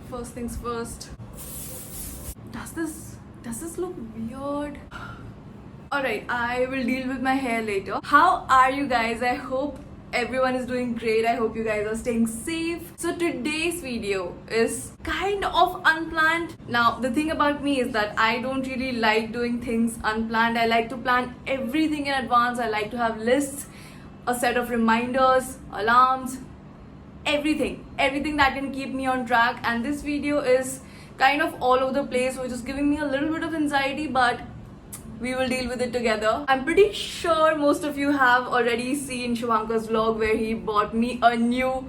First things first. Does this look weird? Alright, I will deal with my hair later. How are you guys? I hope everyone is doing great. I hope you guys are staying safe. So today's video is kind of unplanned. Now the thing about me is that I don't really like doing things unplanned. I like to plan everything in advance. I like to have lists, a set of reminders, alarms, everything that can keep me on track. And this video is kind of all over the place, which is giving me a little bit of anxiety, but we will deal with it together. I'm pretty sure most of you have already seen Shivankar's vlog where he bought me a new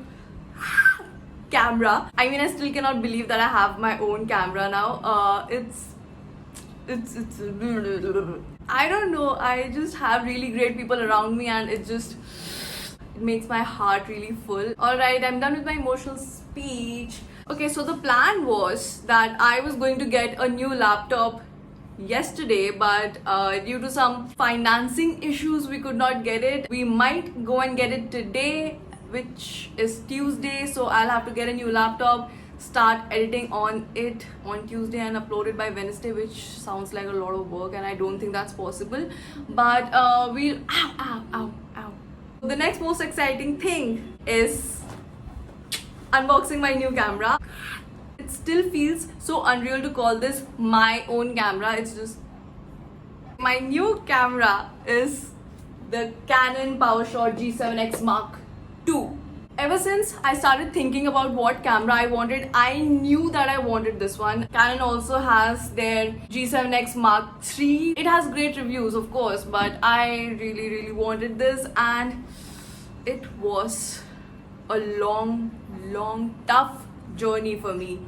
camera. I mean, I still cannot believe that I have my own camera now. It's I don't know, I just have really great people around me and it makes my heart really full. Alright, I'm done with my emotional speech. Okay, so the plan was that I was going to get a new laptop yesterday, but due to some financing issues we could not get it. We might go and get it today, which is Tuesday, so I'll have to get a new laptop, start editing on it on Tuesday and upload it by Wednesday, which sounds like a lot of work and I don't think that's possible, but we'll ow. The next most exciting thing is unboxing my new camera. It still feels so unreal to call this my own camera. It's just my new camera is the Canon PowerShot G7X Mark II. Ever since I started thinking about what camera I wanted, I knew that I wanted this one. Canon also has their G7X Mark III. It has great reviews, of course, but I really wanted this, and it was a long, tough journey for me.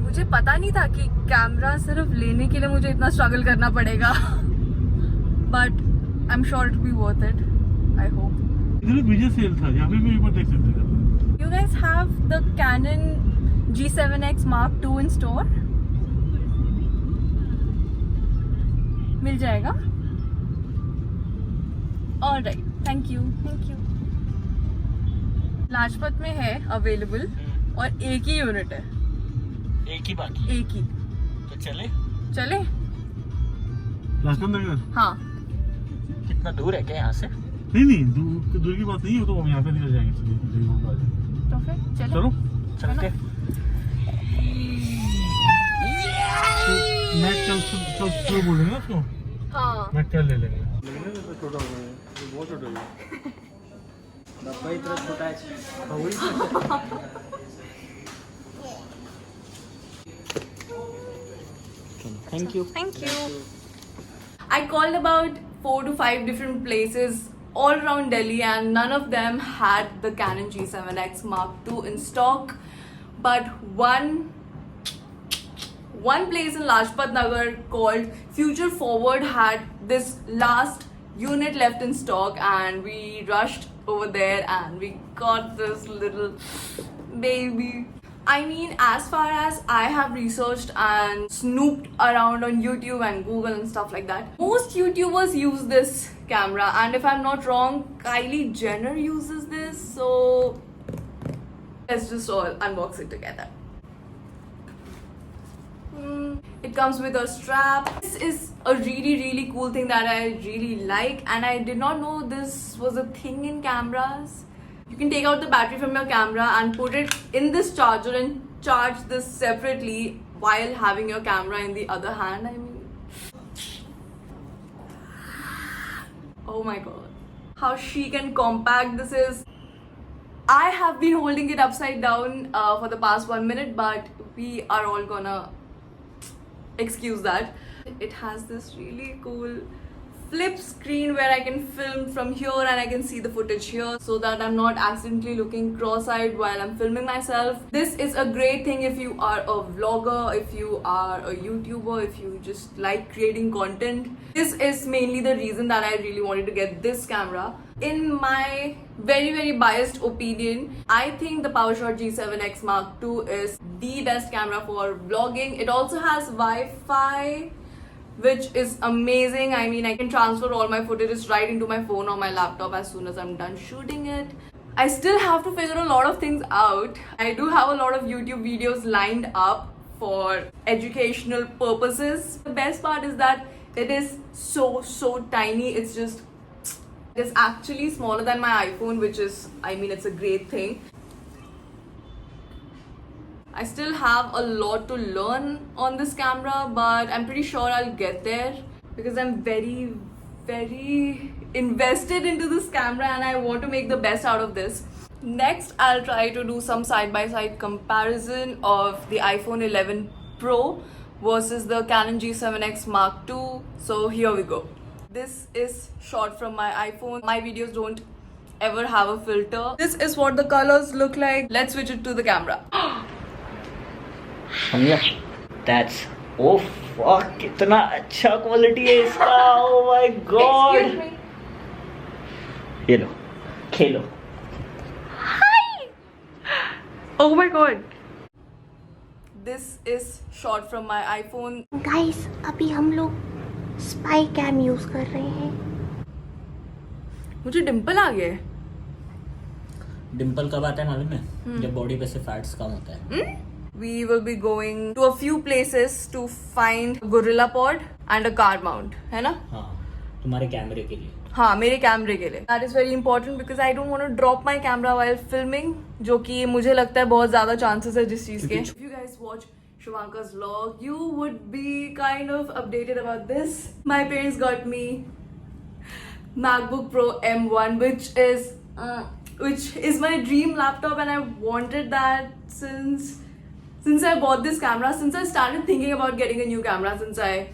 मुझे पता नहीं था कि camera सिर्फ लेने के लिए मुझे इतना स्ट्रगल करना पड़ेगा, but I'm sure it'll be worth it. I hope. इधर एक विजय सेल था, यहाँ पे भी एक बार देख सकते हैं. You guys have the Canon G7X Mark II in store? मिल जाएगा? Alright, thank you. लाजपत में है अवेलेबल और एक ही यूनिट है. एक ही तो चले? लाजपत नगर. हाँ. कितना दूर है क्या यहाँ से? नहीं दूर की बात नहीं है, तो हम यहाँ से निकल जाएंगे. तो फिर चलो. चलते. मैं कल बोलेंगे ना उसको. हाँ. मैं कल ले लेंगे. छोटा हो गया, बहुत छोटा हो गया. डब्बा इतना छोटा है. Thank you. I called about 4 to 5 different places all around Delhi and none of them had the Canon G7X Mark II in stock, but one place in Lajpat Nagar called Future Forward had this last unit left in stock, and we rushed over there and we got this little baby. I mean, as far as I have researched and snooped around on YouTube and Google and stuff like that, most YouTubers use this camera, and if I'm not wrong, Kylie Jenner uses this, so let's just all unbox it together. It comes with a strap. This is a really cool thing that I really like, and I did not know this was a thing in cameras. You can take out the battery from your camera and put it in this charger and charge this separately while having your camera in the other hand. I mean, oh my god, how chic and compact this is. I have been holding it upside down for the past 1 minute, but we are all gonna excuse that. It has this really cool flip screen where I can film from here and I can see the footage here, so that I'm not accidentally looking cross-eyed while I'm filming myself. This is a great thing if you are a vlogger, if you are a YouTuber, if you just like creating content. This is mainly the reason that I really wanted to get this camera. In my very biased opinion, I think the PowerShot G7X Mark II is the best camera for vlogging. It also has Wi-Fi which is amazing. I mean, I can transfer all my footages right into my phone or my laptop as soon as I'm done shooting it. I still have to figure a lot of things out. I do have a lot of YouTube videos lined up for educational purposes. The best part is that it is so tiny. It's actually smaller than my iPhone, which is, I mean, it's a great thing. I still have a lot to learn on this camera, but I'm pretty sure I'll get there because I'm very invested into this camera and I want to make the best out of this. Next, I'll try to do some side-by-side comparison of the iPhone 11 Pro versus the Canon G7X Mark II. So here we go. This is shot from my iPhone. My videos don't ever have a filter. This is what the colors look like. Let's switch it to the camera. That's oh fuck, कितना अच्छा quality है इसका. Oh my god. Excuse me. ये लो, खेलो. Hi! Oh my god. This is shot from my iPhone. Guys अभी हम लोग spy cam use कर रहे हैं. मुझे डिम्पल आ गया है. डिम्पल कब आता है मालूम है? जब बॉडी पे से फैट्स कम होता है. We will be going to a few places to find a gorilla pod and a car mount, है ना? हाँ, तुम्हारे कैमरे के लिए. हाँ, मेरे कैमरे के लिए. That is very important because I don't want to drop my camera while filming, जो कि मुझे लगता है बहुत ज़्यादा chances है जिस चीज़ के. If you guys watch Shivanka's vlog, you would be kind of updated about this. My parents got me MacBook Pro M1, which is my dream laptop, and I wanted that since I bought this camera, since I started thinking about getting a new camera, since I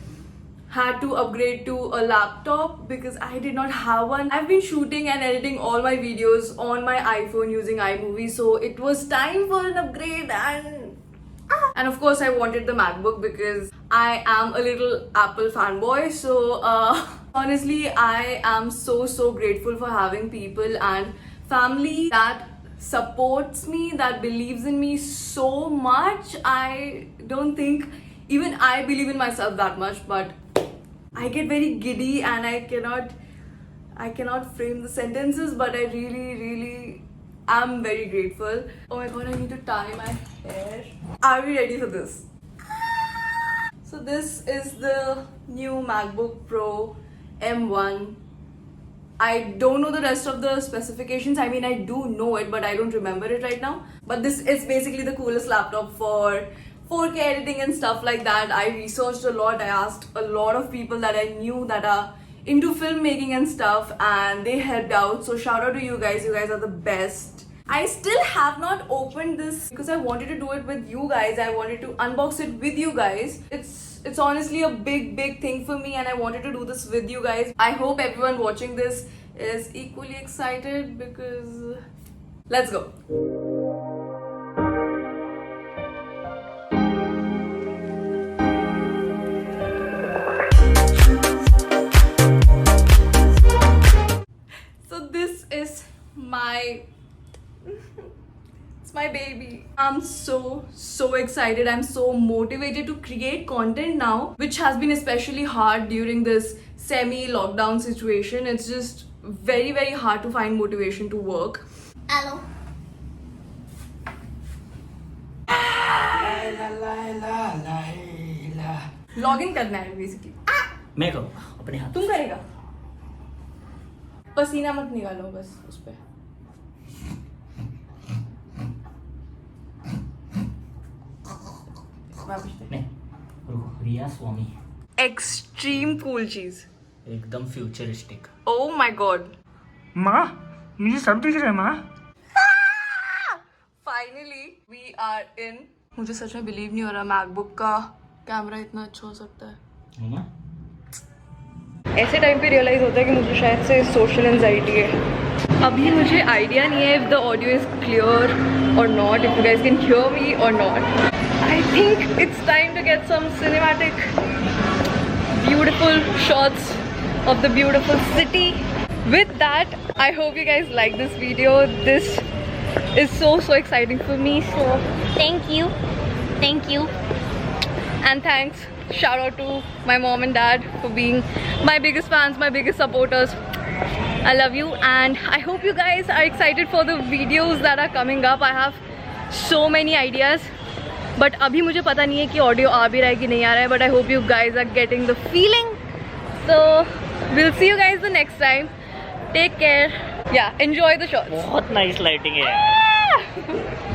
had to upgrade to a laptop because I did not have one. I've been shooting and editing all my videos on my iPhone using iMovie, so it was time for an upgrade, and of course I wanted the MacBook because I am a little Apple fanboy. So honestly, I am so grateful for having people and family that supports me, that believes in me so much. I don't think even I believe in myself that much, but I get very giddy and I cannot frame the sentences, but I really am very grateful. Oh my god, I need to tie my hair. Are we ready for this? So this is the new MacBook Pro M1. I don't know the rest of the specifications. I mean, I do know it, but I don't remember it right now. But this is basically the coolest laptop for 4K editing and stuff like that. I researched a lot. I asked a lot of people that I knew that are into filmmaking and stuff, and they helped out. So shout out to you guys. You guys are the best. I still have not opened this because I wanted to do it with you guys. I wanted to unbox it with you guys. It's honestly a big thing for me, and I wanted to do this with you guys. I hope everyone watching this is equally excited because let's go. So this is it's my baby. I'm so excited. I'm so motivated to create content now, which has been especially hard during this semi-lockdown situation. It's just very hard to find motivation to work. Hello. Login करना है basically. मैं करूँगा अपने हाथ. तुम करेगा? पसीना मत निकालो बस उस पे. नहीं, रिया स्वामी. Extreme cool cheese. एकदम फ्यूचरिस्टिक. Oh my god. माँ मुझे सब दिख रहा है माँ. Finally we are in. मुझे सच में बिलीव नहीं हो रहा मैकबुक का कैमरा इतना अच्छा हो सकता है. मामा ऐसे टाइम पे रियलाइज होता है कि मुझे शायद से सोशल एंजाइटी है. अभी मुझे आइडिया नहीं है if the audio is clear or not, if you guys can hear me or not. I think it's time to get some cinematic beautiful shots of the beautiful city. With that, I hope you guys like this video. This is so exciting for me. So Thank you. and thanks shout out to my mom and dad for being my biggest fans, my biggest supporters. I love you and I hope you guys are excited for the videos that are coming up. I have so many ideas, but अभी मुझे पता नहीं है कि audio आ भी रहा है कि नहीं आ रहा है, but I hope you guys are getting the feeling. So we'll see you guys the next time. Take care. Yeah, enjoy the shots. बहुत nice lighting है.